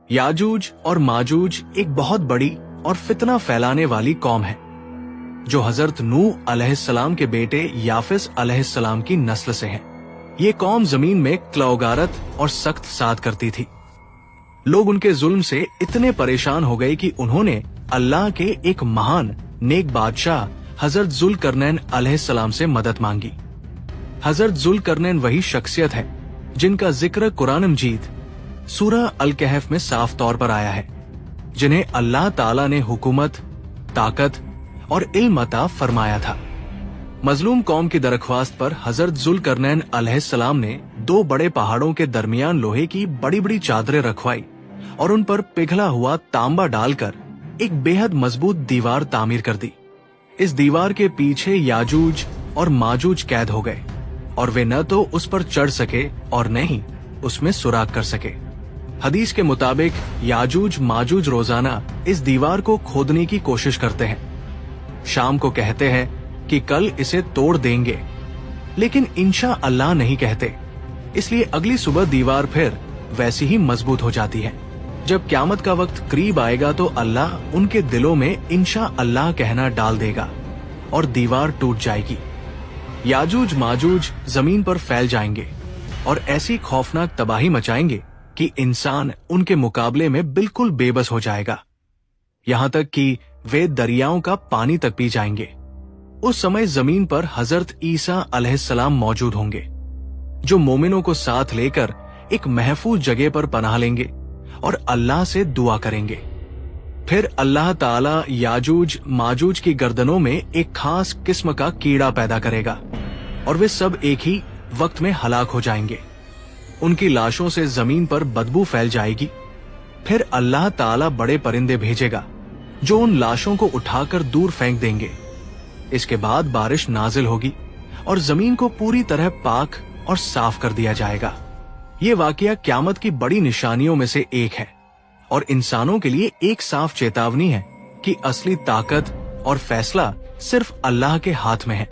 याजूज और माजूज एक बहुत बड़ी और फितना फैलाने वाली कौम है जो हजरत नूह अलैहिस्सलाम के बेटे याफिस अलैहिस्सलाम की नस्ल से है। ये कौम जमीन में क्लौगारत और सख्त साद करती थी। लोग उनके जुल्म से इतने परेशान हो गए कि उन्होंने अल्लाह के एक महान नेक बादशाह हजरत जुल्करनैन अलैहिस्सलाम से मदद मांगी। हजरत जुल्करनैन वही शख्सियत है जिनका जिक्र कुरान मजीद सूरह अल कहफ में साफ तौर पर आया है, जिन्हें अल्लाह ताला ने हुकूमत, ताकत और इल्म अता फरमाया था। मजलूम कौम की दरख्वास्त पर हजरत जुल्करनैन अलैहिस्सलाम ने दो बड़े पहाड़ों के दरमियान लोहे की बड़ी बड़ी चादरें रखवाई और उन पर पिघला हुआ तांबा डालकर एक बेहद मजबूत दीवार तामीर कर दी। इस दीवार के पीछे याजूज और माजूज कैद हो गए और वे न तो उस पर चढ़ सके और न ही उसमें सुराग कर सके। हदीस के मुताबिक याजूज माजूज रोजाना इस दीवार को खोदने की कोशिश करते हैं। शाम को कहते हैं कि कल इसे तोड़ देंगे, लेकिन इंशा अल्लाह नहीं कहते, इसलिए अगली सुबह दीवार फिर वैसी ही मजबूत हो जाती है। जब क्यामत का वक्त करीब आएगा तो अल्लाह उनके दिलों में इंशा अल्लाह कहना डाल देगा और दीवार टूट जाएगी। याजूज माजूज जमीन पर फैल जाएंगे और ऐसी खौफनाक तबाही मचाएंगे कि इंसान उनके मुकाबले में बिल्कुल बेबस हो जाएगा, यहाँ तक कि वे दरियाओं का पानी तक पी जाएंगे। उस समय जमीन पर हजरत ईसा अलैहिस्सलाम मौजूद होंगे, जो मोमिनों को साथ लेकर एक महफूज जगह पर पनाह लेंगे और अल्लाह से दुआ करेंगे। फिर अल्लाह ताला याजूज माजूज की गर्दनों में एक खास किस्म का कीड़ा पैदा करेगा और वे सब एक ही वक्त में हलाक हो जाएंगे। उनकी लाशों से जमीन पर बदबू फैल जाएगी। फिर अल्लाह ताला बड़े परिंदे भेजेगा जो उन लाशों को उठाकर दूर फेंक देंगे। इसके बाद बारिश नाजिल होगी और जमीन को पूरी तरह पाक और साफ कर दिया जाएगा। ये वाकया क्यामत की बड़ी निशानियों में से एक है और इंसानों के लिए एक साफ चेतावनी है कि असली ताकत और फैसला सिर्फ अल्लाह के हाथ में है।